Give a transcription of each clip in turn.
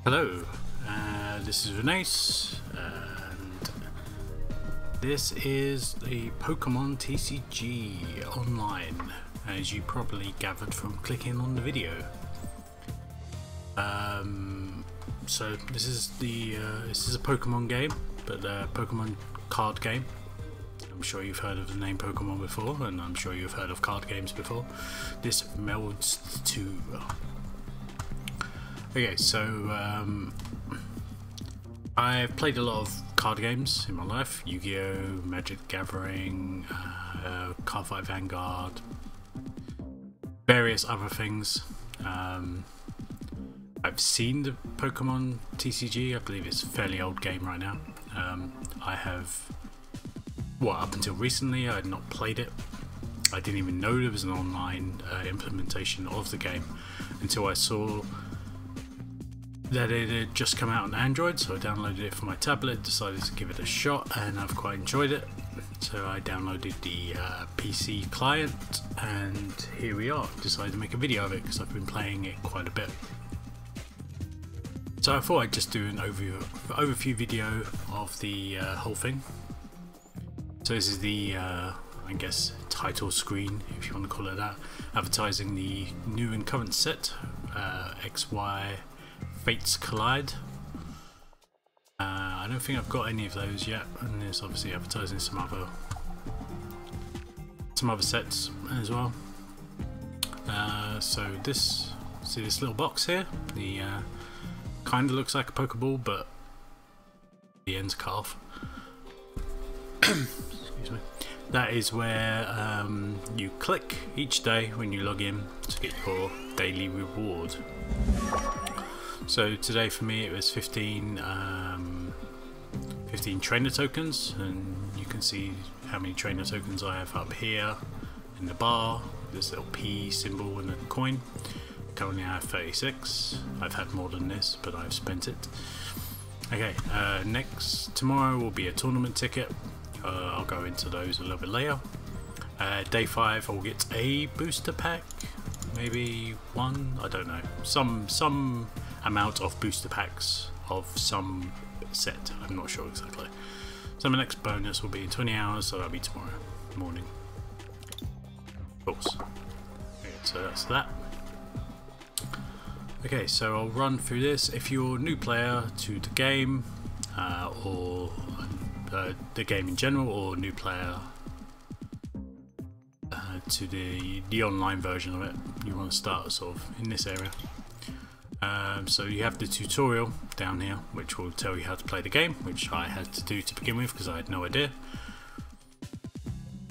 Hello, this is Renace, and this is the Pokemon TCG online, as you probably gathered from clicking on the video. So this is a Pokemon game, but a Pokemon card game. I'm sure you've heard of the name Pokemon before, and I'm sure you've heard of card games before. This melds the two. Okay, so I've played a lot of card games in my life: Yu-Gi-Oh, Magic the Gathering, Cardfight Vanguard, various other things. I've seen the Pokemon TCG. I believe it's a fairly old game right now. I have, up until recently, I had not played it. I didn't even know there was an online implementation of the game until I saw that it had just come out on Android, so I downloaded it for my tablet, decided to give it a shot, and I've quite enjoyed it. So I downloaded the PC client, and here we are. Decided to make a video of it because I've been playing it quite a bit. So I thought I'd just do an overview video of the whole thing. So this is the, I guess, title screen, if you want to call it that, advertising the new and current set, XY Fates Collide. I don't think I've got any of those yet, and there's obviously advertising some other sets as well. So see this little box here, the kind of looks like a Pokeball, but the end's cut off. Excuse me. That is where you click each day when you log in to get your daily reward. So today for me it was 15 trainer tokens, and you can see how many trainer tokens I have up here in the bar, this little P symbol and a coin. Currently I have 36. I've had more than this, but I've spent it. Okay, tomorrow will be a tournament ticket. I'll go into those a little bit later. Day 5 I'll get a booster pack, maybe one, I don't know, some amount of booster packs of some set, I'm not sure exactly. So my next bonus will be in 20 hours, so that'll be tomorrow morning, of course. Okay, so that's that. Okay, so I'll run through this. If you're a new player to the game, or the game in general, or a new player to the online version of it, you want to start sort of in this area. So you have the tutorial down here, which will tell you how to play the game, which I had to do to begin with because I had no idea.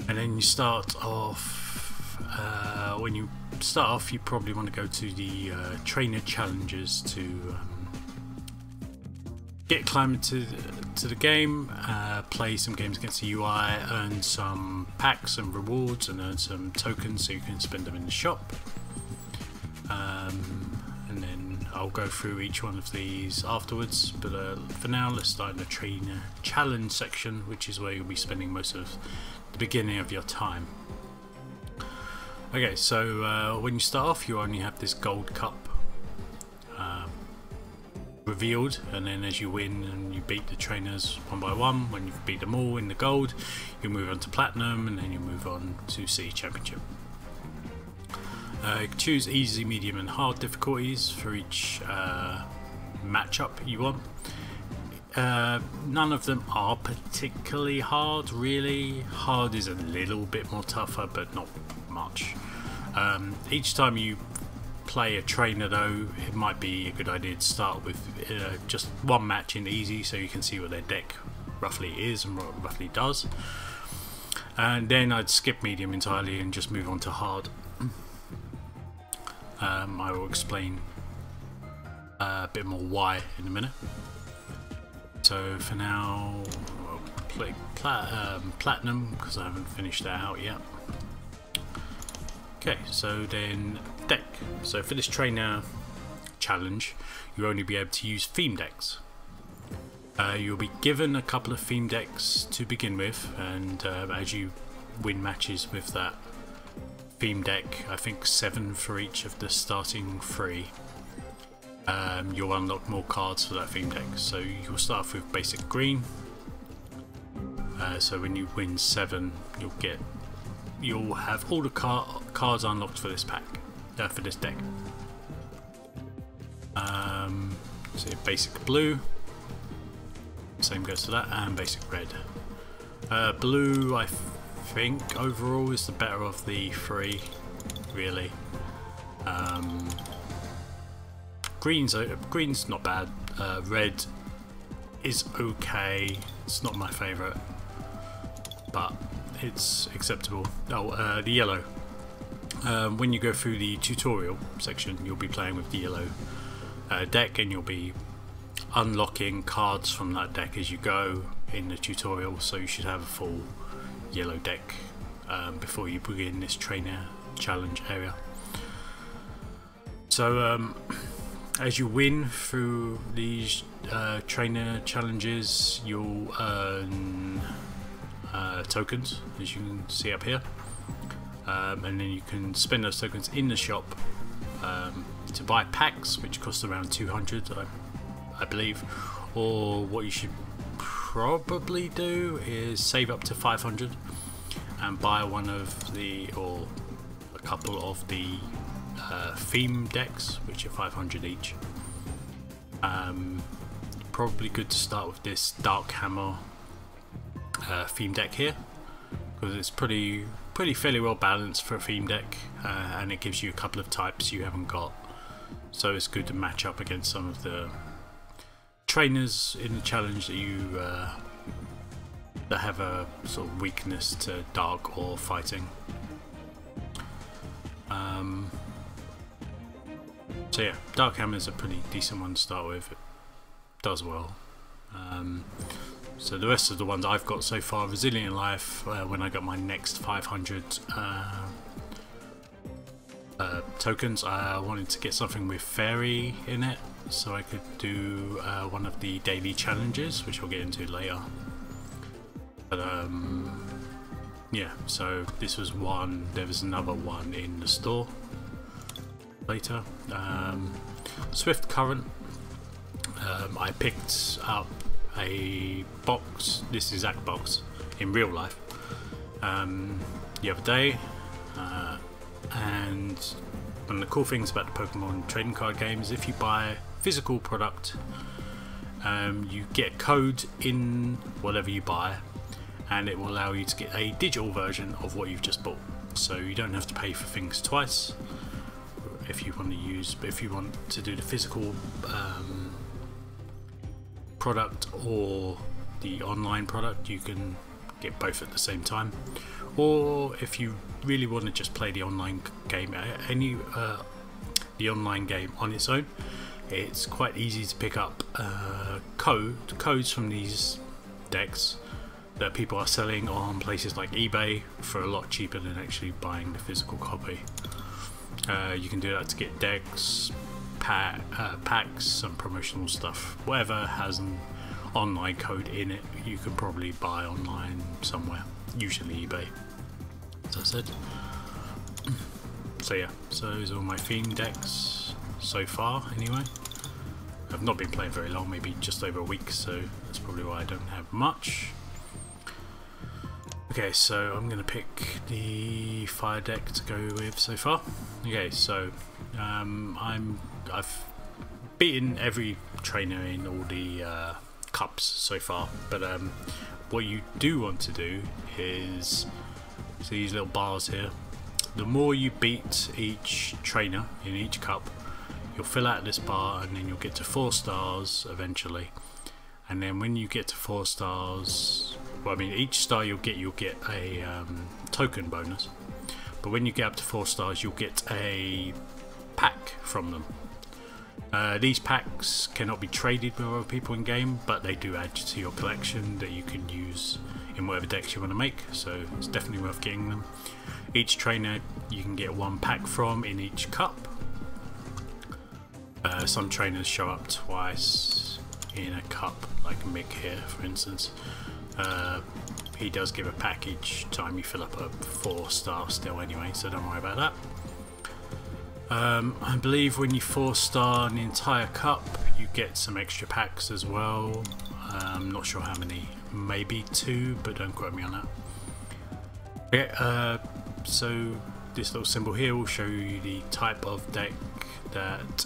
And then you start off, when you start off, you probably want to go to the trainer challenges to get climbed to the game, play some games against the UI, earn some packs and rewards, and earn some tokens so you can spend them in the shop. And then I'll go through each one of these afterwards, but for now let's start in the trainer challenge section, which is where you'll be spending most of the beginning of your time. Okay, so when you start off, you only have this gold cup revealed, and then as you win and you beat the trainers one by one, when you've beat them all in the gold, you move on to platinum, and then you move on to City Championship. Choose easy, medium and hard difficulties for each matchup you want. None of them are particularly hard, really. Hard is a little bit more tougher, but not much. Each time you play a trainer though, it might be a good idea to start with just one match in easy, so you can see what their deck roughly is and what it roughly does. And then I'd skip medium entirely and just move on to hard. I will explain a bit more why in a minute. So for now, I'll play platinum because I haven't finished that out yet. Okay, so then deck. So for this trainer challenge, you'll only be able to use theme decks. You'll be given a couple of theme decks to begin with, and as you win matches with that theme deck, I think 7 for each of the starting 3, you'll unlock more cards for that theme deck. So you'll start off with basic green. So when you win 7, you'll have all the cards unlocked for this pack, for this deck. So basic blue, same goes to that, and basic red. Blue, I think overall is the better of the 3, really. Green's not bad. Red is okay. It's not my favourite, but it's acceptable. Oh, the yellow. When you go through the tutorial section, you'll be playing with the yellow deck, and you'll be unlocking cards from that deck as you go in the tutorial. So you should have a full yellow deck before you begin this trainer challenge area. So as you win through these trainer challenges, you'll earn tokens, as you can see up here, and then you can spend those tokens in the shop to buy packs, which cost around 200, I believe. Or what you should probably do is save up to 500 and buy one of the, or a couple of the theme decks, which are 500 each. Probably good to start with this Dark Hammer theme deck here, because it's fairly well balanced for a theme deck, and it gives you a couple of types you haven't got, so it's good to match up against some of the trainers in the challenge that have a sort of weakness to dark or fighting. So yeah, Dark Hammer is a pretty decent one to start with. It does well. So the rest of the ones I've got so far, Resilient Life, when I got my next 500 tokens, I wanted to get something with Fairy in it, so I could do one of the daily challenges, which I'll get into later. But yeah, so this was one. There was another one in the store later. Swift Current. I picked up a box, this exact box, in real life the other day, and one of the cool things about the Pokemon trading card game is if you buy physical product, you get a code in whatever you buy, and it will allow you to get a digital version of what you've just bought, so you don't have to pay for things twice if you want to use. But if you want to do the physical product or the online product, you can get both at the same time. Or if you really want to just play the online game, the online game on its own, it's quite easy to pick up codes from these decks that people are selling on places like eBay for a lot cheaper than actually buying the physical copy. You can do that to get decks, packs, some promotional stuff. Whatever has an online code in it, you can probably buy online somewhere, usually eBay, as I said. So yeah, so those are all my theme decks so far anyway. I've not been playing very long, maybe just over a week, so that's probably why I don't have much. Okay, so I'm going to pick the fire deck to go with so far. Okay, so I've beaten every trainer in all the cups so far, but what you do want to do is, see these little bars here, the more you beat each trainer in each cup, you'll fill out this bar, and then you'll get to 4 stars eventually. And then when you get to 4 stars, well, I mean, each star you'll get a token bonus, but when you get up to 4 stars, you'll get a pack from them. These packs cannot be traded with other people in game, but they do add to your collection that you can use in whatever decks you want to make, so it's definitely worth getting them. Each trainer you can get 1 pack from in each cup. Some trainers show up twice in a cup, like Mick here for instance. He does give a pack each time you fill up a 4 star still anyway, so don't worry about that. I believe when you 4-star an entire cup, you get some extra packs as well. I'm not sure how many, maybe 2, but don't quote me on that. Okay, so this little symbol here will show you the type of deck that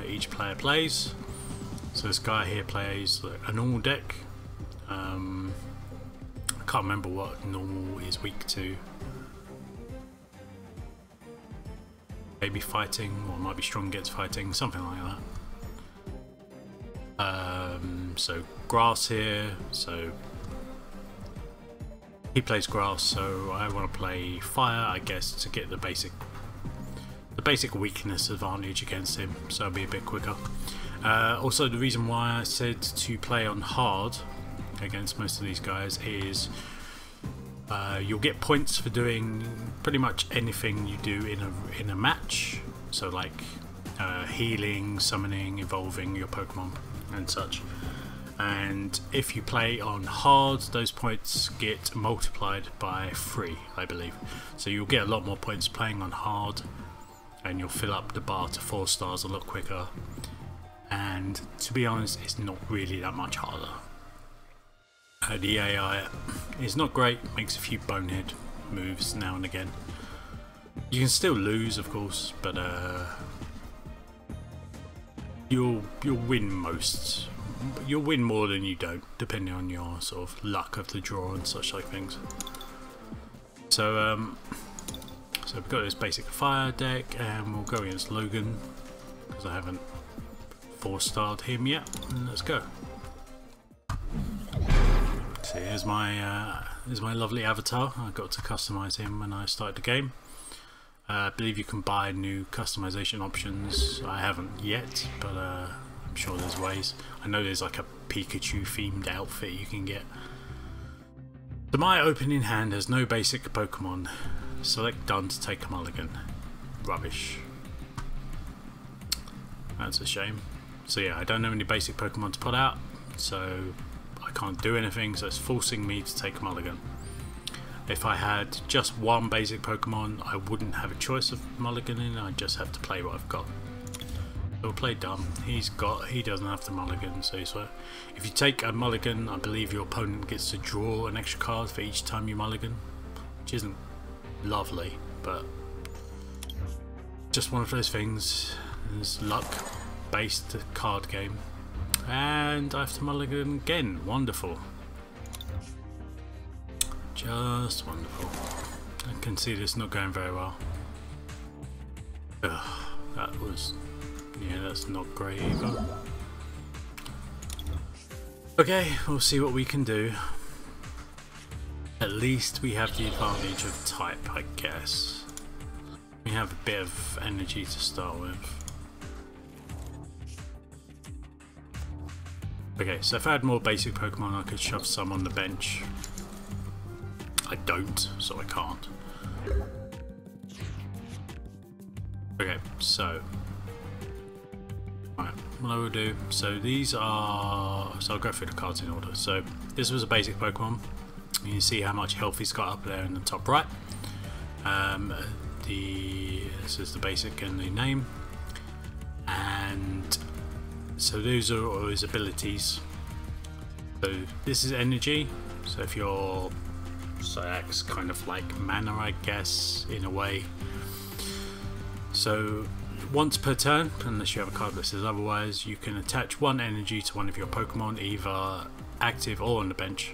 each player plays. So this guy here plays a normal deck. I can't remember what normal is weak to. Maybe fighting, or it might be strong against fighting, something like that. So grass here, so he plays grass, so I want to play fire, I guess, to get the basic weakness advantage against him, so it'll be a bit quicker. Also, the reason why I said to play on hard against most of these guys is you'll get points for doing pretty much anything you do in a match. So like healing, summoning, evolving your Pokemon and such. And if you play on hard, those points get multiplied by 3, I believe. So you'll get a lot more points playing on hard, and you'll fill up the bar to 4 stars a lot quicker. And to be honest, it's not really that much harder. The AI is not great, makes a few bonehead moves now and again. You can still lose, of course, but you'll win most. You'll win more than you don't, depending on your sort of luck of the draw and such like things. So so we've got this basic fire deck, and we'll go against Logan because I haven't 4-starred him yet. And let's go. So here's my lovely avatar. I got to customize him when I started the game. I believe you can buy new customization options. I haven't yet, but I'm sure there's ways. I know there's like a Pikachu themed outfit you can get. So my opening hand has no basic Pokemon. Select done to take a mulligan. Rubbish. That's a shame. So yeah, I don't know any basic Pokemon to put out, so I can't do anything, so it's forcing me to take a mulligan. If I had just one basic Pokemon, I wouldn't have a choice of mulliganing, I'd just have to play what I've got. So we'll play dumb. He doesn't have to mulligan, so if you take a mulligan, I believe your opponent gets to draw an extra card for each time you mulligan, which isn't lovely, but just one of those things. It's luck based card game. And I have to mulligan again. Wonderful. Just wonderful. I can see this not going very well. Ugh, that's not great either. Okay, we'll see what we can do. At least we have the advantage of type, I guess. We have a bit of energy to start with. Okay, so if I had more basic Pokemon, I could shove some on the bench. I don't, so I can't. Okay, so right, what I will do, so these are, so I'll go through the cards in order. So this was a basic Pokemon. You can see how much health he's got up there in the top right. This is the basic and the name, and so those are all his abilities. So this is energy, so if you're, so acts kind of like mana, I guess, in a way. So once per turn, unless you have a card that says otherwise, you can attach 1 energy to one of your Pokemon, either active or on the bench,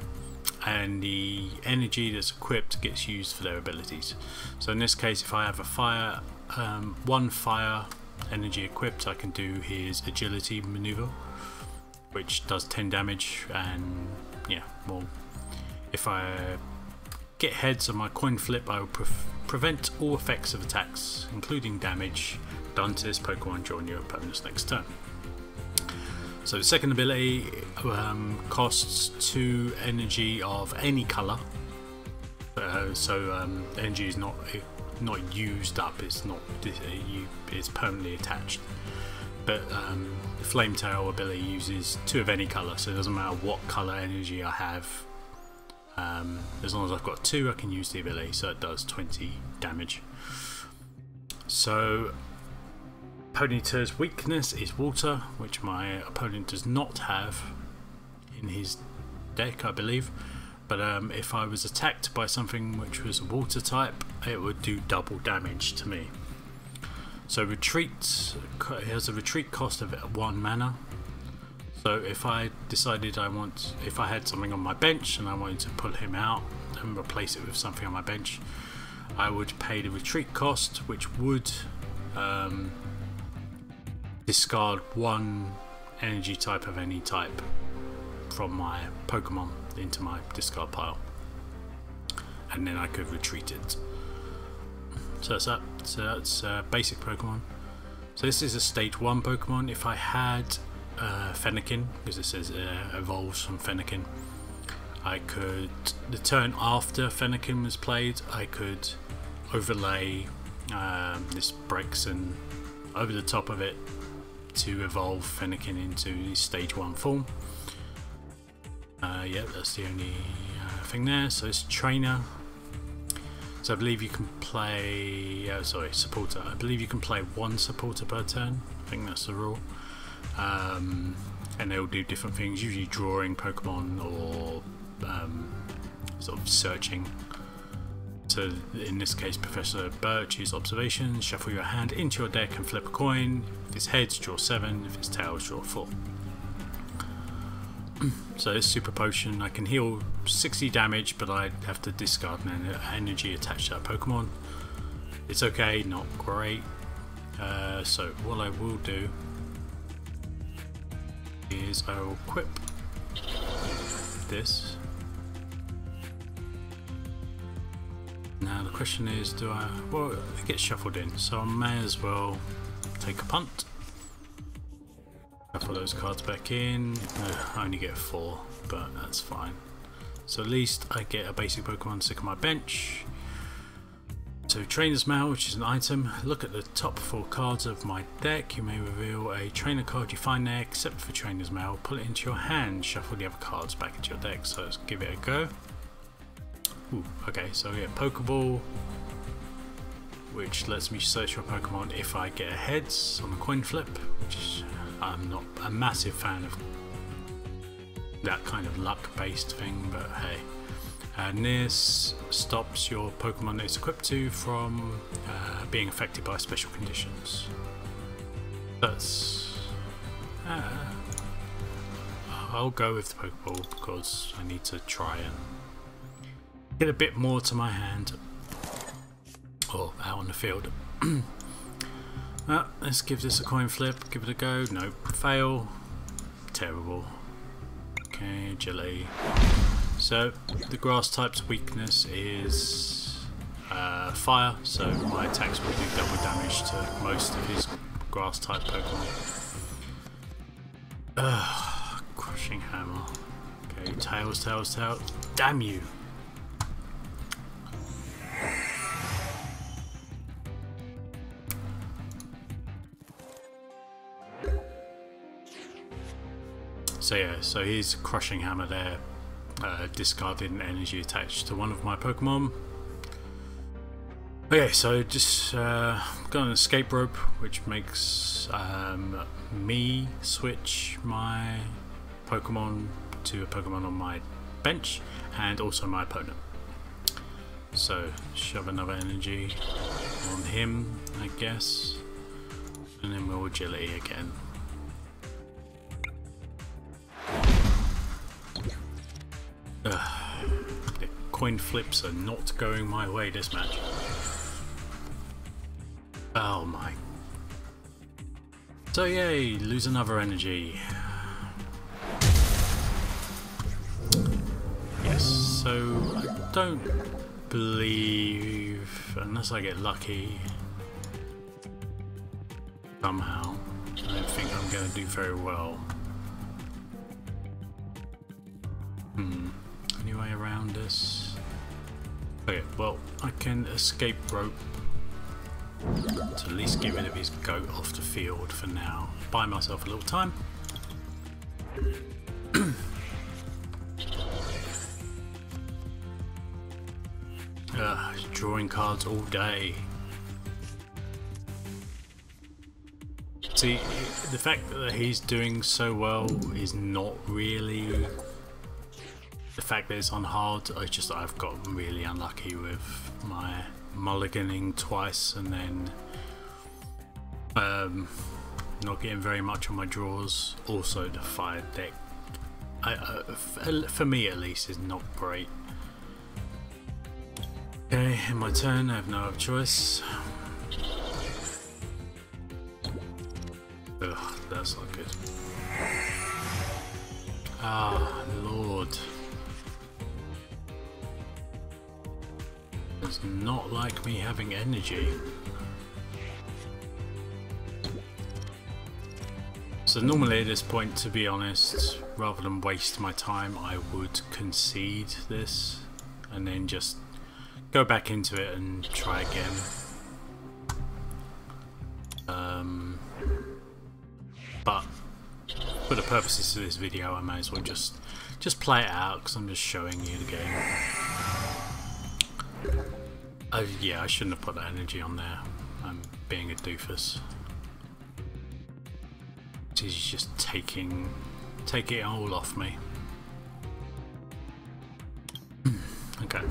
and the energy that's equipped gets used for their abilities. So in this case, if I have a fire, 1 fire energy equipped, I can do his agility maneuver, which does 10 damage, and yeah, well, if I get heads on my coin flip, I will prevent all effects of attacks, including damage, done to this Pokemon during your opponent's next turn. So the second ability costs 2 energy of any colour. Energy is not used up. It's not. It's permanently attached. But the Flame Tail ability uses 2 of any colour, so it doesn't matter what colour energy I have. As long as I've got 2, I can use the ability. So it does 20 damage. So Ponyta's weakness is water, which my opponent does not have in his deck, I believe. But if I was attacked by something which was a water type, it would do double damage to me. So retreat, it has a retreat cost of 1 mana. So if I decided if I had something on my bench and I wanted to pull him out and replace it with something on my bench, I would pay the retreat cost, which would discard 1 energy type of any type from my Pokemon into my discard pile, and then I could retreat it. So that's that. So that's basic Pokemon. So this is a stage 1 Pokemon. If I had Fennekin, because it says evolves from Fennekin, I could, the turn after Fennekin was played, I could overlay this Brexen over the top of it to evolve Fennekin into the stage 1 form. Yeah, that's the only thing there. So it's trainer. So I believe you can play, supporter. I believe you can play 1 supporter per turn. I think that's the rule. And they'll do different things, usually drawing Pokemon or sort of searching. So in this case, Professor Birch is observation. Shuffle your hand into your deck and flip a coin. If it's heads, draw 7. If it's tails, draw 4. So this super potion, I can heal 60 damage, but I have to discard an energy attached to that Pokemon. It's okay, not great. So what I will do is I will equip this. Now the question is, well, it gets shuffled in, so I may as well take a punt. Shuffle those cards back in. I only get 4, but that's fine. So at least I get a basic Pokemon to stick on my bench. So Trainer's Mail, which is an item. Look at the top 4 cards of my deck. You may reveal a trainer card you find there, except for Trainer's Mail. Pull it into your hand. Shuffle the other cards back into your deck. So let's give it a go. Ooh, okay, so I get Pokeball, which lets me search for Pokemon if I get a heads on a coin flip, which I'm not a massive fan of that kind of luck-based thing, but hey. And this stops your Pokemon that it's equipped to from being affected by special conditions. That's... I'll go with the Pokeball because I need to try and get a bit more to my hand, or out on the field. Let's give this a coin flip, give it a go. Nope, fail. Terrible. Okay, Jelly. So the grass type's weakness is fire, so my attacks will do double damage to most of his grass type Pokemon. Crushing Hammer. Okay, tails, tails, tails. Damn you! So yeah, so he's Crushing Hammer there, discarding energy attached to one of my Pokemon. Okay, so just got an escape rope, which makes me switch my Pokemon to a Pokemon on my bench, and also my opponent. So shove another energy on him, I guess, and then we'll Agility again. The coin flips are not going my way this match. Oh my. So yay, lose another energy. Yes, so I don't believe, unless I get lucky somehow, I don't think I'm going to do very well. Any way around this? Okay, well, I can escape rope to at least get rid of his goat off the field for now. Buy myself a little time. Drawing cards all day. See, the fact that he's doing so well is not really the fact that it's on hard. It's just that I've got really unlucky with my mulliganing twice and then not getting very much on my draws. Also, the fire deck, for me at least, is not great. Okay, in my turn, I have no other choice. Ugh, that's not good. Ah, Lord. Does not like me having energy. So normally at this point, to be honest, rather than waste my time, I would concede this and then just go back into it and try again. But for the purposes of this video, I may as well just play it out because I'm just showing you the game. Yeah, I shouldn't have put that energy on there. I'm being a doofus. He's just taking it all off me. Okay.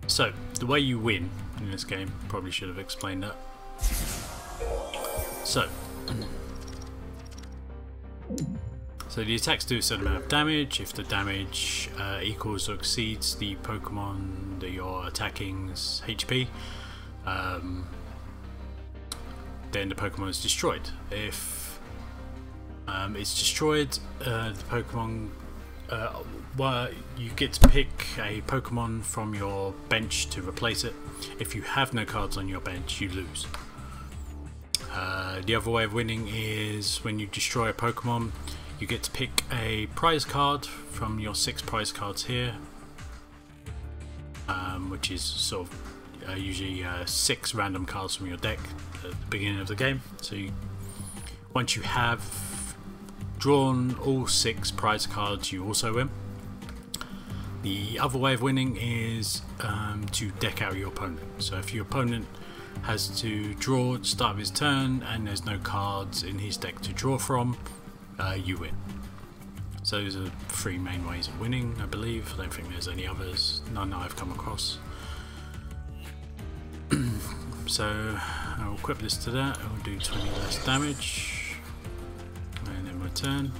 So the way you win in this game, probably should have explained that. So the attacks do a certain amount of damage. If the damage equals or exceeds the Pokemon that you're attacking's HP, then the Pokemon is destroyed. If it's destroyed, the Pokemon, well, you get to pick a Pokemon from your bench to replace it. If you have no cards on your bench, you lose. The other way of winning is when you destroy a Pokemon, you get to pick a prize card from your 6 prize cards here, which is sort of usually 6 random cards from your deck at the beginning of the game. So once you have drawn all 6 prize cards, you also win. The other way of winning is to deck out your opponent. So if your opponent has to draw at the start of his turn and there's no cards in his deck to draw from, you win. So those are 3 main ways of winning, I believe. I don't think there's any others, none that I've come across. So I'll equip this to that. I'll do 20 less damage, and then return.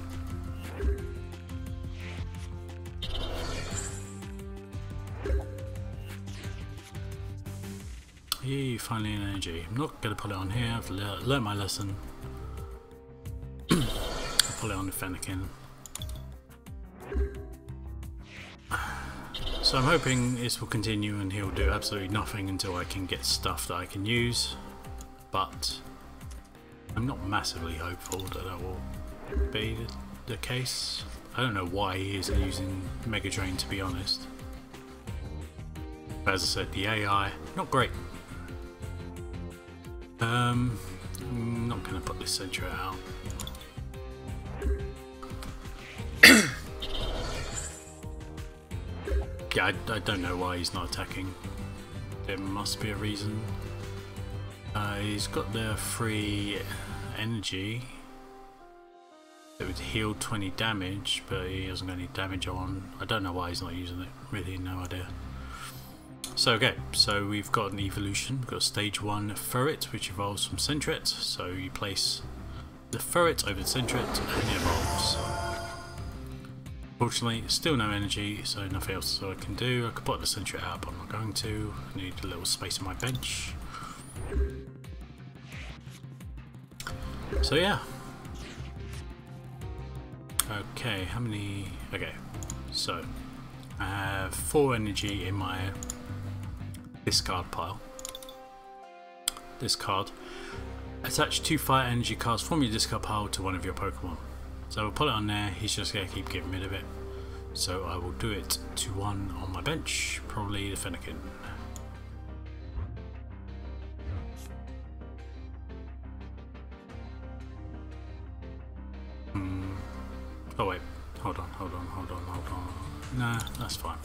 Yay, finally an energy. I'm not going to put it on here, I've learnt my lesson. I'll put it on the Fennekin. So I'm hoping this will continue and he'll do absolutely nothing until I can get stuff that I can use. But I'm not massively hopeful that that will be the case. I don't know why he isn't using Mega Drain, to be honest. But as I said, the AI, not great. I'm not going to put this Centra out. Yeah, I don't know why he's not attacking. There must be a reason. He's got the free energy that would heal 20 damage, but he hasn't got any damage on. I don't know why he's not using it. Really, no idea. So okay, so we've got an evolution. We've got stage 1 Ferret, which evolves from Sentret. So you place the Ferret over the Sentret and it evolves. Fortunately, still no energy, so nothing else I can do. I could put the Sentret out, but I'm not going to. I need a little space on my bench. So yeah. Okay, how many? Okay, so I have 4 energy in my discard pile. Discard. Attach 2 fire energy cards from your discard pile to one of your Pokemon. So I'll put it on there, he's just going to keep getting rid of it. So I will do it to one on my bench, probably the Fennekin. Oh wait, hold on. Nah, that's fine.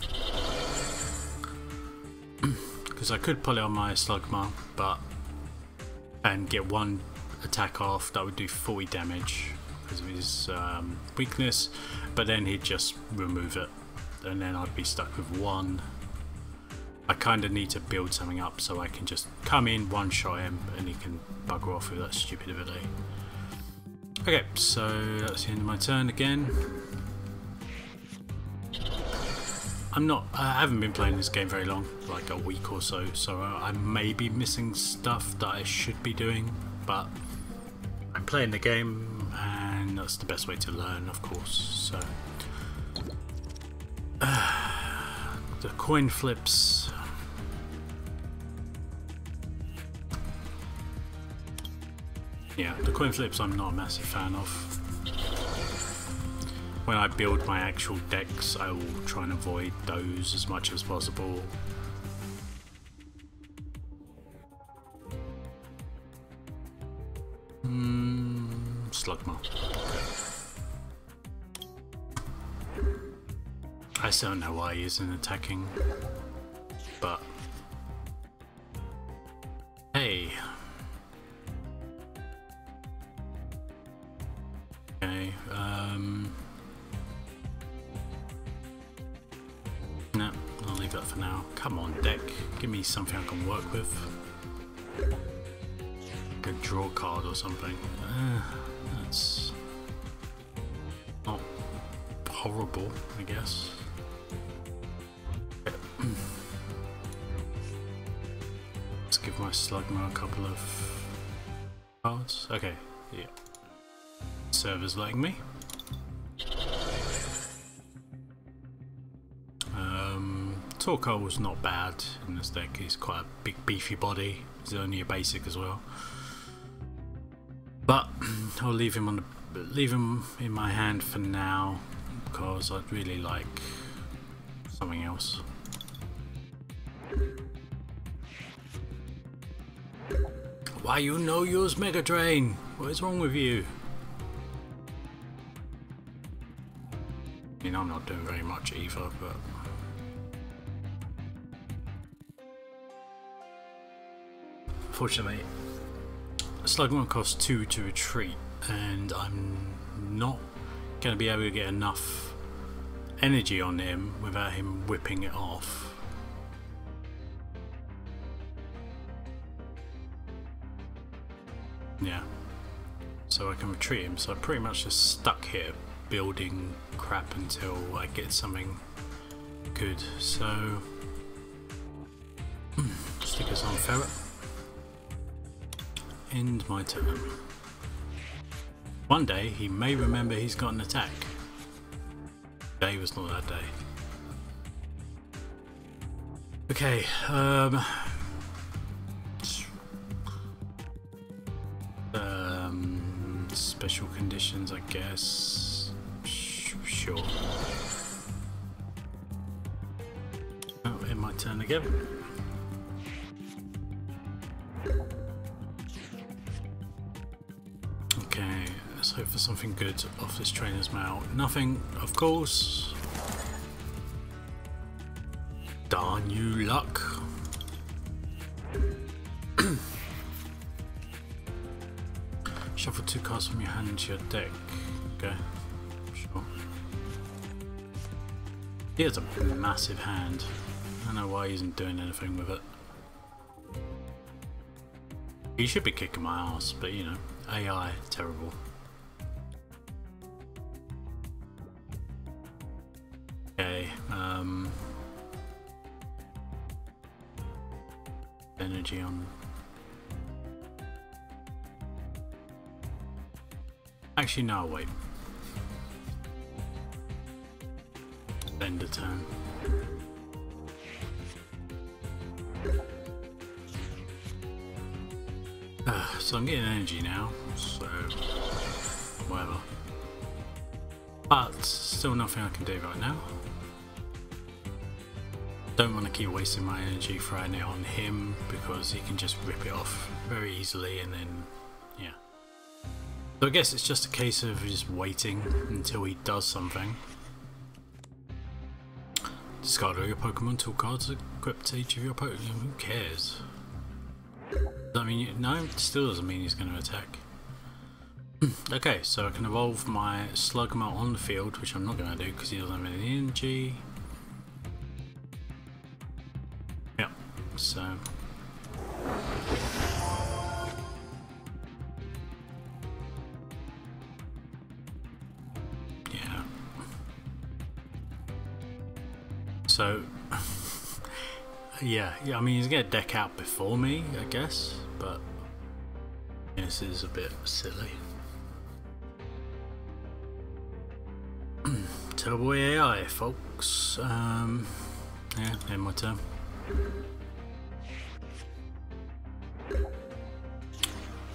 Because I could put it on my Slugma, but and get one attack off. That would do 40 damage because of his weakness, but then he'd just remove it, and then I'd be stuck with one. I kind of need to build something up so I can just come in, one-shot him, and he can bugger off with that stupid ability. Okay, so that's the end of my turn again. I haven't been playing this game very long, like a week or so, so I may be missing stuff that I should be doing, but I'm playing the game and that's the best way to learn, of course. So the coin flips. Yeah, the coin flips I'm not a massive fan of. When I build my actual decks, I will try and avoid those as much as possible. Slugma. Okay. I still don't know why he isn't attacking, but hey. Okay, no, I'll leave that for now. Come on, deck, give me something I can work with. Like a draw card or something. That's not horrible, I guess. Let's give my Slugma a couple of cards. Okay, yeah. Server's letting me. Torkoal was not bad in this deck. He's quite a big beefy body. He's only a basic as well. But I'll leave him in my hand for now because I'd really like something else. Why you no use Mega Drain? What is wrong with you? I mean, I'm not doing very much either, but unfortunately, Slugma costs 2 to retreat, and I'm not going to be able to get enough energy on him without him whipping it off. Yeah, so I can retreat him, so I'm pretty much just stuck here building crap until I get something good. So stick us on Ferret. End my turn. One day he may remember he's got an attack. Today was not that day. Okay, special conditions, I guess. Sure. Oh, in my turn again. Okay, let's hope for something good off this trainer's mail. Nothing, of course. Darn you, luck. Shuffle 2 cards from your hand into your deck. Okay, sure. He has a massive hand. I don't know why he isn't doing anything with it. He should be kicking my ass, but you know, AI, terrible. Okay, energy on. Actually, no, wait. End a turn. So I'm getting energy now, so whatever. But still nothing I can do right now. Don't want to keep wasting my energy throwing it on him because he can just rip it off very easily, and then yeah. So I guess it's just a case of just waiting until he does something. Discard all your Pokemon tool cards equipped to each of your Pokemon. Who cares? Does that mean no? It still doesn't mean he's going to attack. Okay, so I can evolve my Slugma on the field, which I'm not going to do because he doesn't have any energy. Yep, so... yeah. So... yeah, I mean he's going to deck out before me, I guess, but... this is a bit silly. Turbo AI, folks. Yeah, end my turn.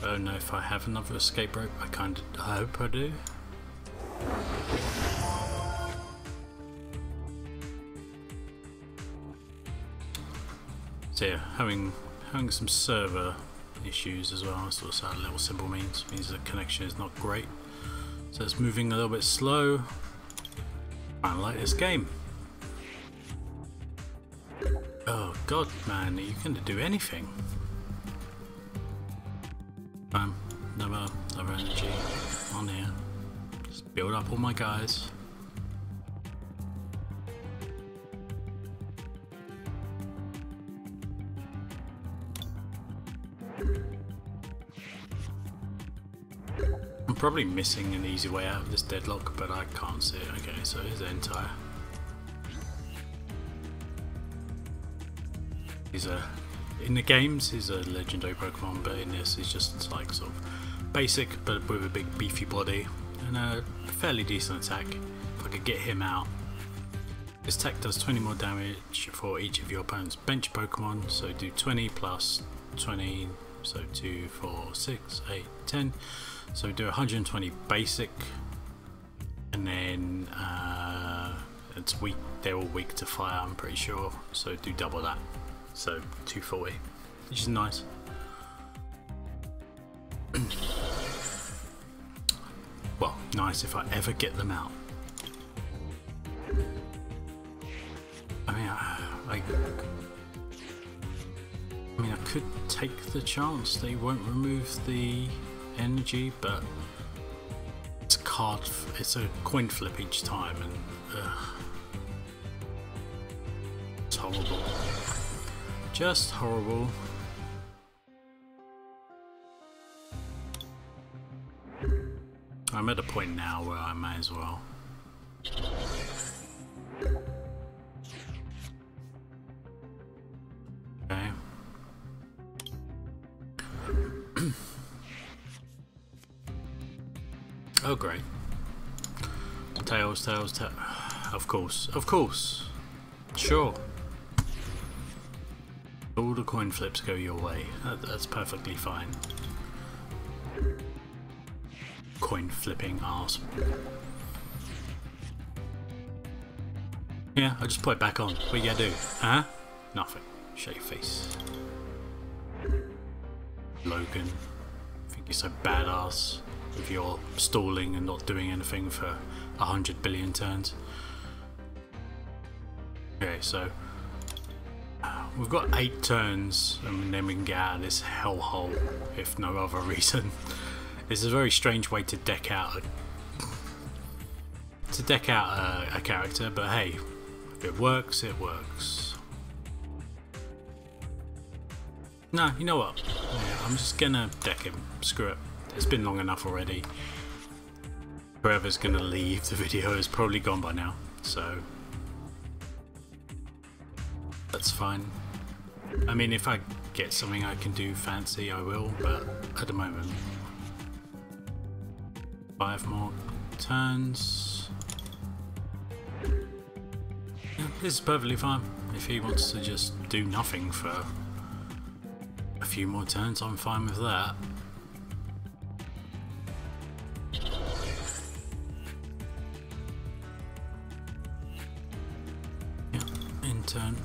I don't know if I have another escape rope. I hope I do. So yeah, having some server issues as well. That's what that little symbol means. It means the connection is not great. So it's moving a little bit slow. I like this game. Oh god, man, are you going to do anything? Another energy on here. Just build up all my guys. I'm probably missing an easy way out of this deadlock, but I can't see it. Okay, so here's the entire. In the games he's a legendary Pokemon, but in this he's just like sort of basic, but with a big beefy body and a fairly decent attack. If I could get him out. This attack does 20 more damage for each of your opponent's bench Pokemon, so do 20 plus 20, so 2, 4, 6, 8, 10. So do 120 basic, and then it's weak. They're all weak to fire, I'm pretty sure. So do double that. So 240, which is nice. Well, nice if I ever get them out. I mean, I could take the chance they won't remove the energy, but it's a coin flip each time, and it's horrible. Just horrible. I'm at a point now where I may as well. Okay. Oh great. Tails. Of course. Sure. All the coin flips go your way. That's perfectly fine. Coin flipping arse. Yeah, I just put it back on. What you gotta do? Huh? Nothing. Show your face. Logan. Think you're so badass with your stalling and not doing anything for 100 billion turns. Okay, so we've got 8 turns, and then we can get out of this hellhole, if no other reason. It's a very strange way to deck out a character, but hey, if it works, it works. No, you know what? Yeah, I'm just gonna deck him. Screw it. It's been long enough already. Whoever's gonna leave the video is probably gone by now, so that's fine. I mean, if I get something I can do fancy, I will, but at the moment, 5 more turns. Yeah, this is perfectly fine. If he wants to just do nothing for a few more turns, I'm fine with that. Yeah, in turn.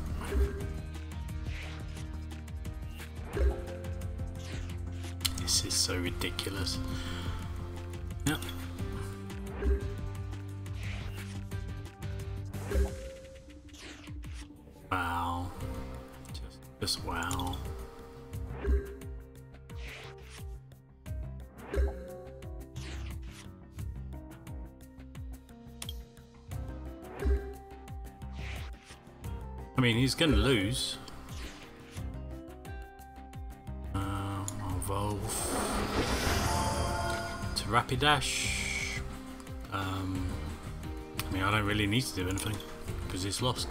This is so ridiculous. Yep. Wow. Just wow. I mean, he's going to lose. I'll evolve to Rapidash. I mean, I don't really need to do anything because he's lost.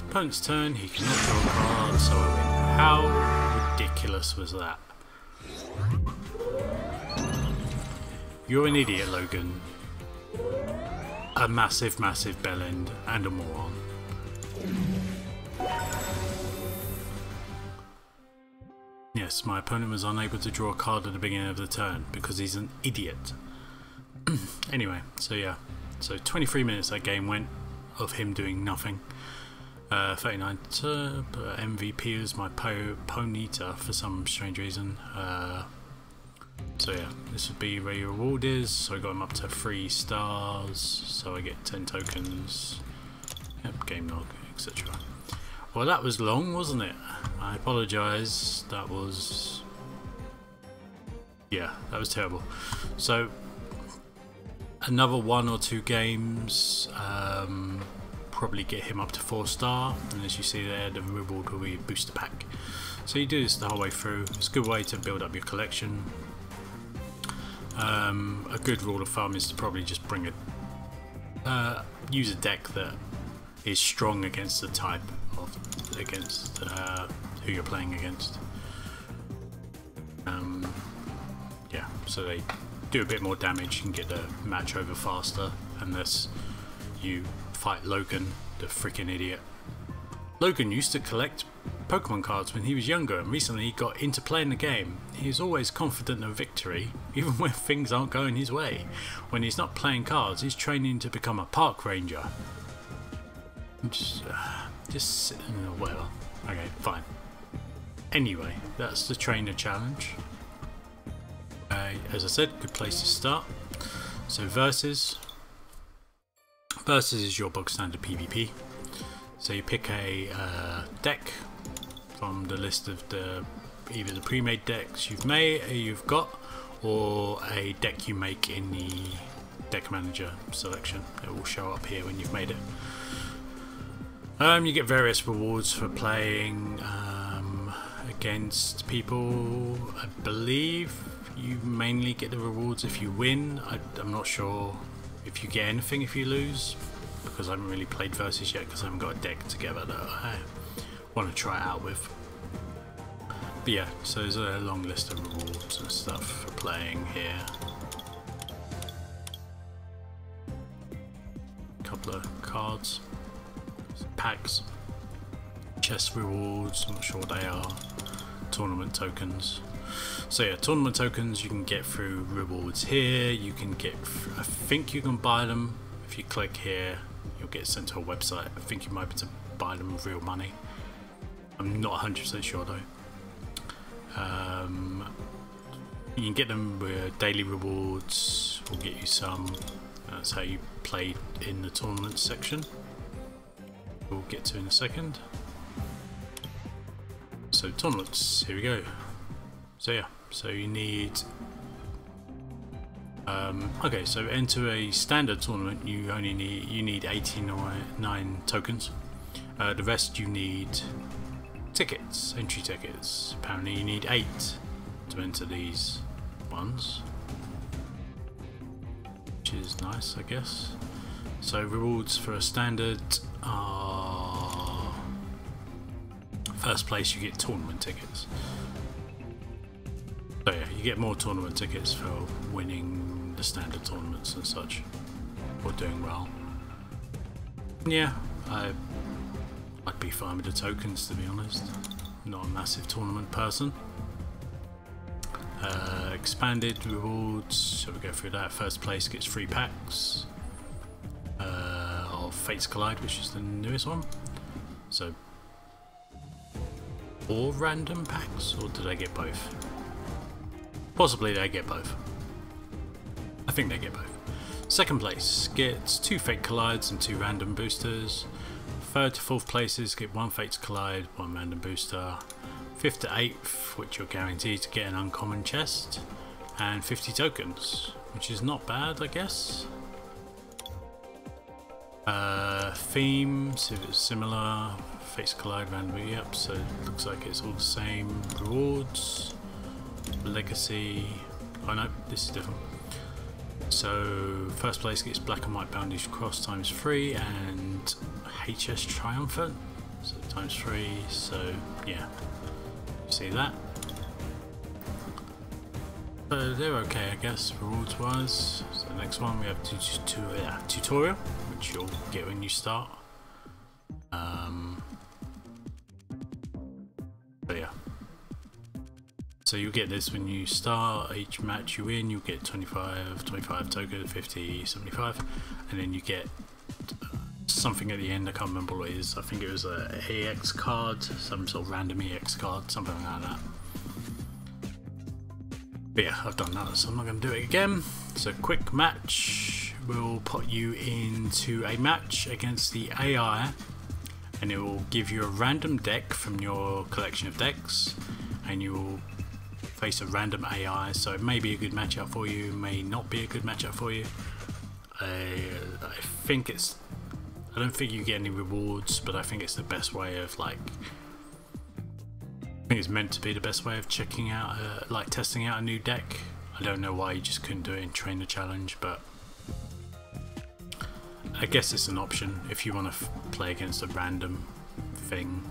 Opponent's turn, he cannot draw a card, so I win. How ridiculous was that? You're an idiot, Logan. A massive, massive bellend and a moron. Yes, my opponent was unable to draw a card at the beginning of the turn because he's an idiot. Anyway, so yeah. So 23 minutes that game went of him doing nothing. 39 MVP is my Ponyta for some strange reason. So yeah, this would be where your reward is. So I got him up to 3 stars, so I get 10 tokens. Yep, game log, etc. Well, that was long, wasn't it? I apologise. That was... yeah, that was terrible. So another 1 or 2 games, probably get him up to 4 star, and as you see there, the reward will be a booster pack. So you do this the whole way through. It's a good way to build up your collection. A good rule of thumb is to probably just bring a use a deck that is strong against the type of who you're playing against. Yeah, so they do a bit more damage and get the match over faster, unless you fight Logan, the freaking idiot. Logan used to collect Pokemon cards when he was younger, and recently he got into playing the game. He is always confident of victory, even when things aren't going his way. When he's not playing cards, he's training to become a park ranger. Just whatever. Okay, fine. Anyway, that's the trainer challenge. As I said, good place to start. So Versus is your bog standard PvP. So you pick a deck from the list of either the pre-made decks you've got, or a deck you make in the deck manager selection. It will show up here when you've made it. You get various rewards for playing against people. I believe you mainly get the rewards if you win. I'm not sure if you get anything if you lose, because I haven't really played Versus yet because I haven't got a deck together that I want to try it out with. But yeah, so there's a long list of rewards and stuff for playing here. A couple of cards, some packs, chest rewards, I'm not sure what they are, tournament tokens. So yeah, tournament tokens you can get through rewards here. You can get, I think you can buy them. If you click here, you'll get sent to a website. I think you might be able to buy them with real money. I'm not 100% sure though. You can get them with daily rewards. We'll get you some. That's how you play in the tournament section. We'll get to in a second. So tournaments, here we go. So yeah, so you need okay, so enter a standard tournament. You only need 89 tokens. The rest you need tickets, entry tickets. Apparently you need 8 to enter these ones, which is nice, I guess. So rewards for a standard are first place you get tournament tickets. So yeah, you get more tournament tickets for winning the standard tournaments and such, or doing well. Yeah, I'd be fine with the tokens, to be honest. Not a massive tournament person. Expanded rewards, so we go through that. First place gets 3 packs of Fates Collide, which is the newest one. So 4 random packs, or do they get both? Possibly they get both. I think they get both. Second place gets 2 Fate Collides and 2 random boosters. Third to 4th places get 1 Fates Collide, 1 random booster. 5th to 8th, which you're guaranteed to get an uncommon chest, and 50 tokens, which is not bad, I guess. Themes, if it's similar, Fates Collide randomly, yep, so it looks like it's all the same. Rewards, Legacy, oh no, this is different. So first place gets black and white boundaries cross ×3 and HS Triumphant, so ×3, so yeah, you see that. So they're okay, I guess, rewards wise. So the next one we have tutorial, which you'll get when you start. But yeah. So you'll get this when you start. Each match you win, you'll get 25 token, 50, 75, and then you get something at the end. I can't remember what it is. I think it was a EX card, some sort of random EX card, something like that. But yeah, I've done that, so I'm not going to do it again. So quick match will put you into a match against the AI, and it will give you a random deck from your collection of decks, and you will face a random AI. So it may be a good matchup for you, may not be a good matchup for you. I don't think you get any rewards, but I think it's the best way of I think it's meant to be the best way of checking out, testing out a new deck. I don't know why you just couldn't do it in Trainer Challenge, but I guess it's an option if you want to play against a random thing.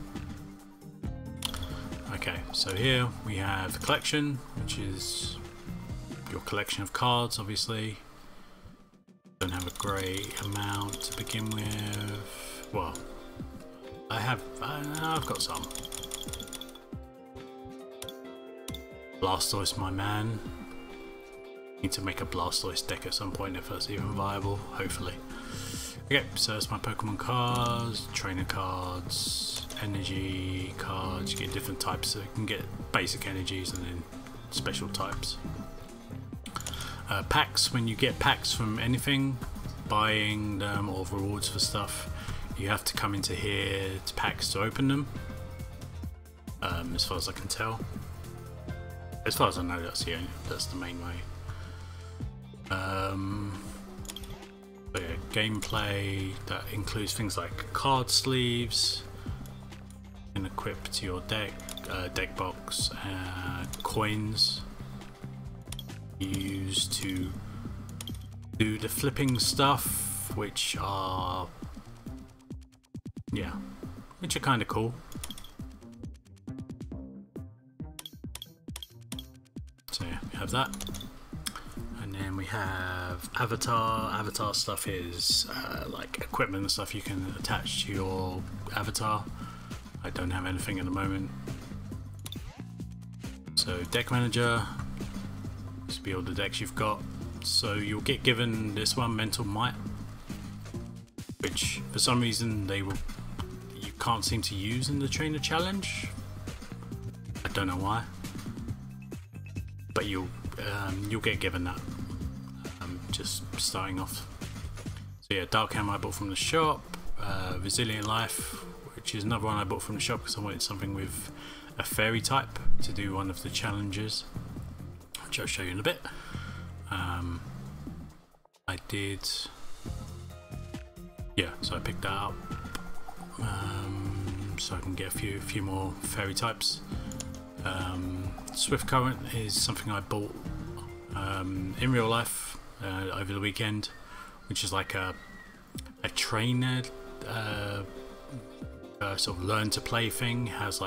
Okay, so here we have the collection, which is your collection of cards, obviously. Don't have a great amount to begin with. Well, I've got some. Blastoise, my man. Need to make a Blastoise deck at some point if that's even viable, hopefully. Okay, so that's my Pokemon cards, trainer cards, energy cards. You get different types, so you can get basic energies and then special types. Packs, when you get packs from anything, buying them or rewards for stuff, you have to come into here to packs to open them, as far as I can tell. As far as I know, that's the main way. But yeah, gameplay that includes things like card sleeves, you can equip to your deck, deck box, coins used to do the flipping stuff, which are kind of cool. So yeah, we have that, and then we have avatar. Avatar stuff is like equipment and stuff you can attach to your avatar. I don't have anything at the moment. So deck manager, this will be all the decks you've got. So you'll get given this one, Mental Might, which for some reason you can't seem to use in the Trainer Challenge. I don't know why, but you'll get given that. Just starting off. So yeah, Dark Hammer I bought from the shop. Resilient Life, which is another one I bought from the shop because I wanted something with a fairy type to do one of the challenges, which I'll show you in a bit. I did, yeah, so I picked that up so I can get a few more fairy types. Swift Current is something I bought in real life over the weekend, which is like a trainer sort of learn to play thing. Has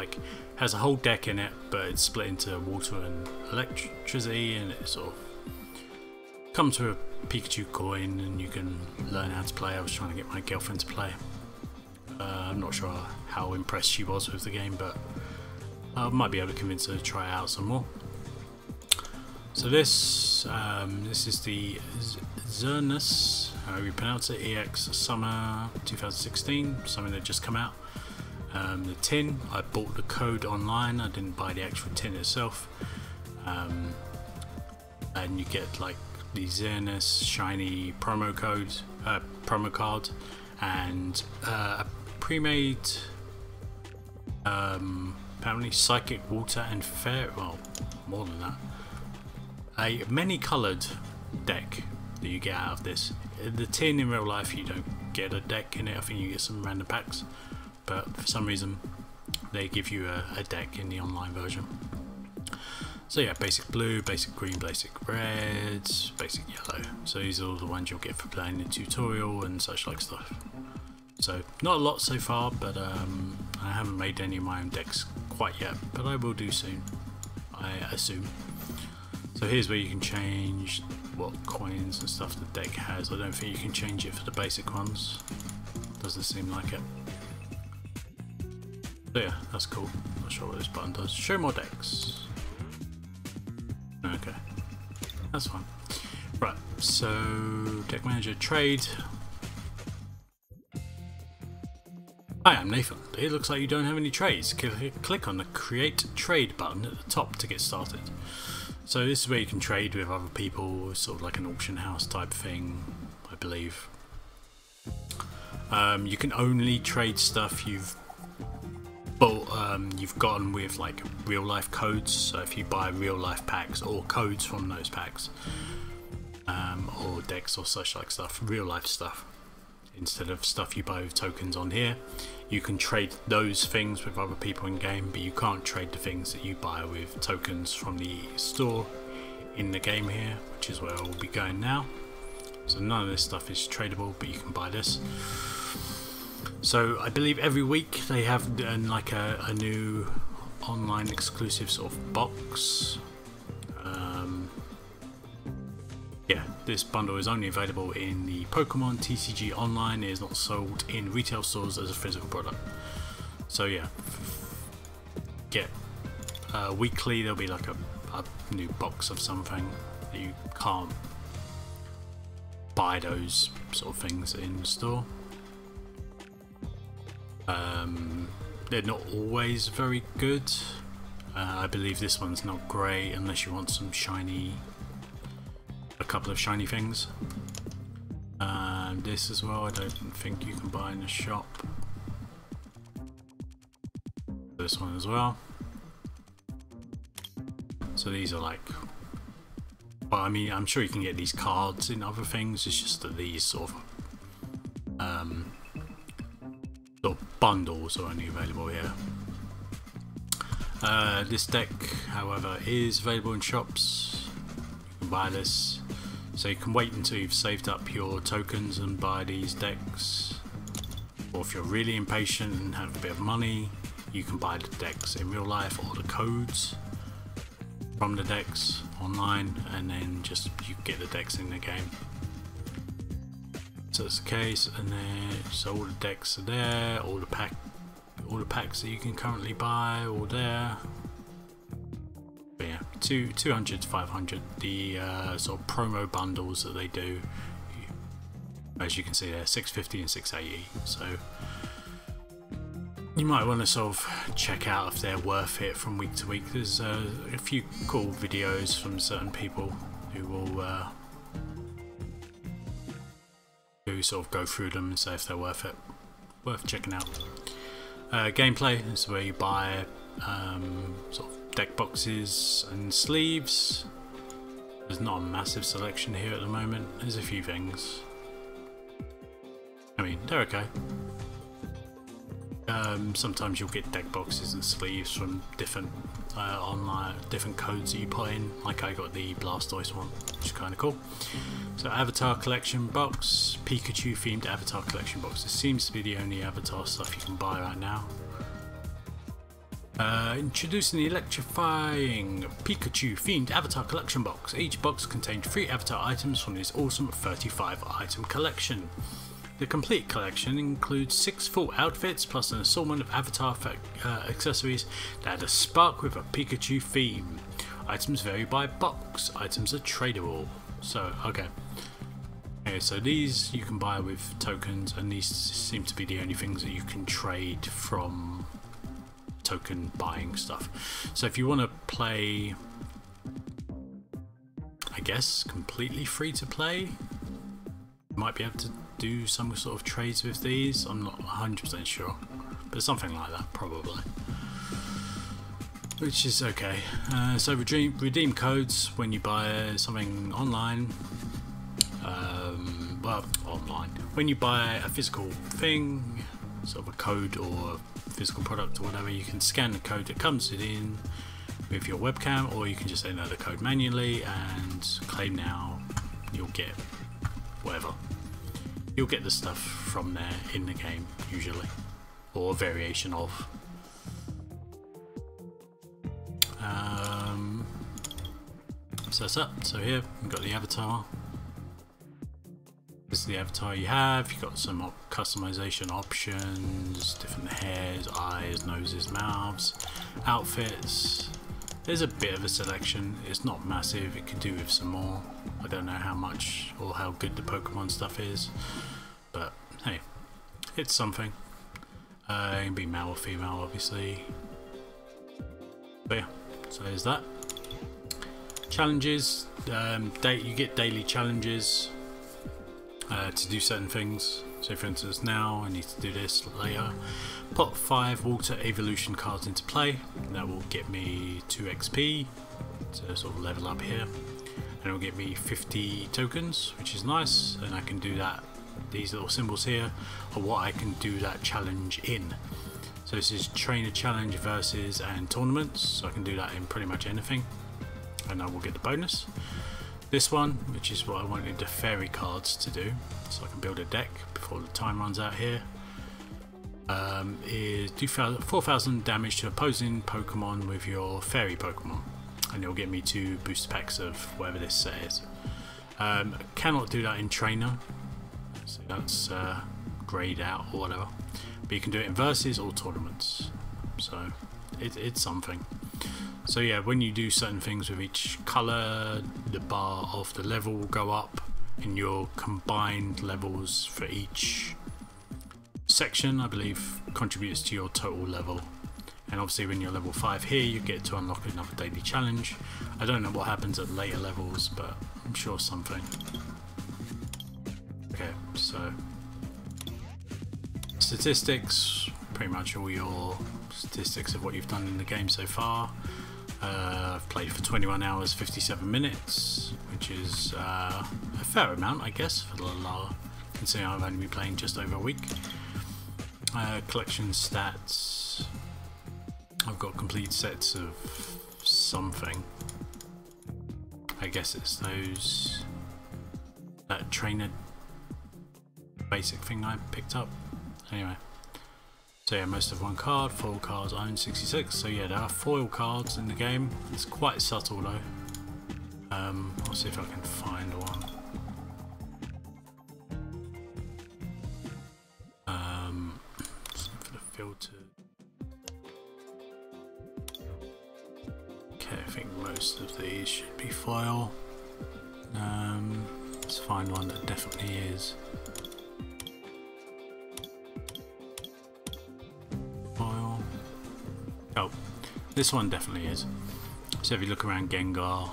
a whole deck in it, but it's split into water and electricity, and it sort of comes with a Pikachu coin and you can learn how to play. I was trying to get my girlfriend to play. I'm not sure how impressed she was with the game, but I might be able to convince her to try out some more. So this is the Xerneas, how you pronounce it, EX Summer 2016, something that just come out. The tin, I bought the code online, I didn't buy the actual tin itself. And you get like the Xerneas shiny promo card, and a pre-made apparently Psychic, Water and Fair, well, more than that, a many coloured deck. that you get out of this. The tin in real life, you don't get a deck in it. I think you get some random packs, but for some reason they give you a deck in the online version. So yeah, basic blue, basic green, basic red, basic yellow. So these are all the ones you'll get for playing the tutorial and such like stuff. So not a lot so far, but I haven't made any of my own decks quite yet, but I will do soon, I assume. So here's where you can change what coins and stuff the deck has. I don't think you can change it for the basic ones. Doesn't seem like it. So yeah, that's cool. Not sure what this button does. Show more decks. Okay, that's fine. Right, so deck manager trade. Hi, I'm Nathan. It looks like you don't have any trades. Click on the create trade button at the top to get started. So this is where you can trade with other people, sort of like an auction house type thing, I believe. You can only trade stuff you've gotten with like real life codes. So if you buy real life packs or codes from those packs, or decks or such like stuff, real life stuff, instead of stuff you buy with tokens on here, you can trade those things with other people in game, but you can't trade the things that you buy with tokens from the store in the game here, which is where I will be going now. So none of this stuff is tradable, but you can buy this. So I believe every week they have like a new online exclusive sort of box. Yeah, this bundle is only available in the Pokémon TCG online. It is not sold in retail stores as a physical product. So yeah, get weekly there'll be like a new box of something that you can't buy those sort of things in the store. They're not always very good. I believe this one's not great unless you want some shiny, a couple of shiny things. This as well, I don't think you can buy in the shop. This one as well. So these are like, well, I mean, I'm sure you can get these cards in other things. It's just that these sort of bundles are only available here. This deck, however, is available in shops. You can buy this, so you can wait until you've saved up your tokens and buy these decks. Or if you're really impatient and have a bit of money, you can buy the decks in real life or the codes from the decks online, and then just you get the decks in the game. So that's the case, and then so all the decks are there, all the packs that you can currently buy, all there. But yeah, 200 to 500. The sort of promo bundles that they do, as you can see there, 650 and 680. So you might want to sort of check out if they're worth it from week to week. There's a few cool videos from certain people who will who sort of go through them and say if they're worth it. Worth checking out. Gameplay is where you buy sort of deck boxes and sleeves. There's not a massive selection here at the moment. There's a few things. I mean, they're okay. Sometimes you'll get deck boxes and sleeves from different online, different codes that you put in. Like I got the Blastoise one, which is kind of cool. So Avatar Collection box, Pikachu themed Avatar Collection box. This seems to be the only Avatar stuff you can buy right now. Introducing the electrifying Pikachu themed Avatar Collection box. Each box contained 3 Avatar items from this awesome 35 item collection. The complete collection includes 6 full outfits plus an assortment of Avatar accessories that add a spark with a Pikachu theme. Items vary by box. Items are tradable. So, okay. So these you can buy with tokens, and these seem to be the only things that you can trade from token buying stuff. So if you want to play, I guess, completely free to play, you might be able to do some sort of trades with these. I'm not 100% sure, but something like that probably, which is okay. So redeem codes when you buy something online. well, online. When you buy a physical thing, sort of a code or a physical product or whatever, you can scan the code that comes in with your webcam, or you can just enter the code manually and claim now. You'll get whatever. You'll get the stuff from there in the game usually, or a variation of. So that's up. So here we've got the avatar. This is the avatar you have. You've got some customization options, different hairs, eyes, noses, mouths, outfits. There's a bit of a selection. It's not massive. It could do with some more. I don't know how much or how good the Pokemon stuff is, but hey, it's something. It can be male or female, obviously. But yeah, so there's that. Challenges. You get daily challenges to do certain things. So for instance, now I need to do this later. Put 5 water evolution cards into play. That will get me 2 XP to sort of level up here, and it will get me 50 tokens, which is nice. And I can do that. These little symbols here are what I can do that challenge in. So this is trainer challenge, versus, and tournaments. So I can do that in pretty much anything, and I will get the bonus. This one, which is what I wanted the fairy cards to do, so I can build a deck before the time runs out here, is do 4,000 damage to opposing Pokemon with your fairy Pokemon, and it'll get me 2 booster packs of whatever this set is. Cannot do that in trainer, so that's grayed out or whatever, but you can do it in versus or tournaments, so it's something. So yeah, when you do certain things with each colour, the bar of the level will go up, and your combined levels for each section, I believe, contributes to your total level. And obviously when you're level 5 here, you get to unlock another daily challenge. I don't know what happens at later levels, but I'm sure something. Okay, so statistics, pretty much all your statistics of what you've done in the game so far. I've played for 21 hours 57 minutes, which is a fair amount, I guess, for the lower, considering I've only been playing just over a week. Collection stats, I've got complete sets of something. I guess it's that trainer basic thing I picked up. Anyway. So yeah, most of 1 card, foil cards own 66. So yeah, there are foil cards in the game. It's quite subtle though. I'll see if I can find one. For the filter. Okay, I think most of these should be foil. Let's find one that definitely is. Oh, this one definitely is. So if you look around Gengar,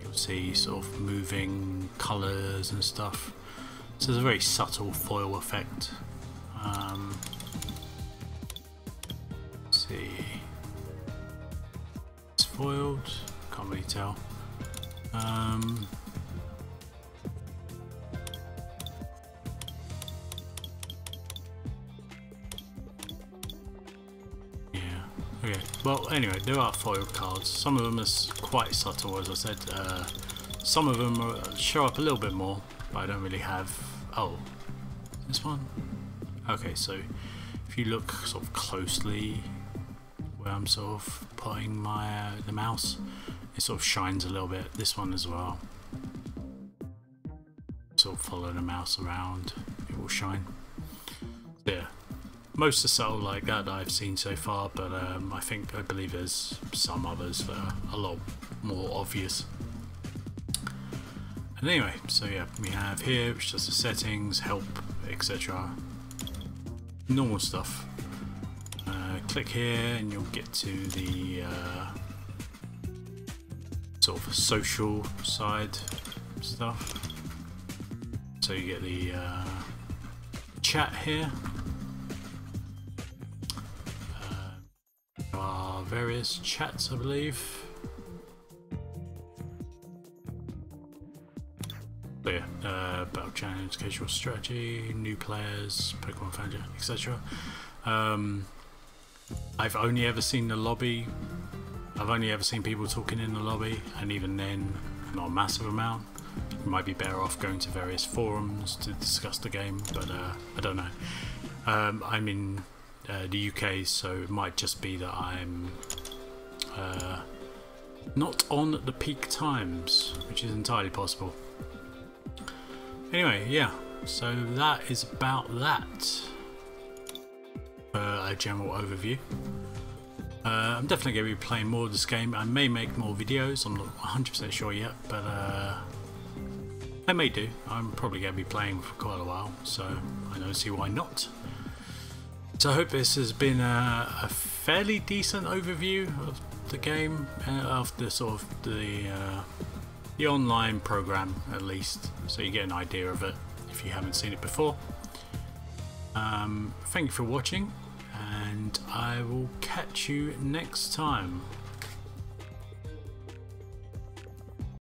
you'll see sort of moving colours and stuff. So there's a very subtle foil effect. Let's see. It's foiled, can't really tell. Okay, well anyway, there are foil cards. Some of them are quite subtle, as I said. Some of them show up a little bit more, but I don't really have... Oh, this one? Okay, so if you look sort of closely where I'm sort of putting my the mouse, it sort of shines a little bit. This one as well. Sort of follow the mouse around, it will shine. Yeah. Most are subtle like that I've seen so far, but I believe there's some others that are a lot more obvious. And anyway, so yeah, we have here, which does the settings, help, etc. Normal stuff. Click here and you'll get to the sort of social side stuff. So you get the chat here. There are various chats, I believe. So yeah, battle challenge, casual strategy, new players, Pokemon Founder, etc. I've only ever seen the lobby. I've only ever seen people talking in the lobby, and even then, not a massive amount. You might be better off going to various forums to discuss the game, but I don't know. I'm in the UK, so it might just be that I'm not on at the peak times, which is entirely possible. Anyway, yeah, so that is about that. A general overview. I'm definitely going to be playing more of this game. I may make more videos, I'm not 100% sure yet, but I may do. I'm probably going to be playing for quite a while, so I don't see why not. So I hope this has been a fairly decent overview of the game, of the sort of the online program at least, so you get an idea of it if you haven't seen it before. Thank you for watching, and I will catch you next time.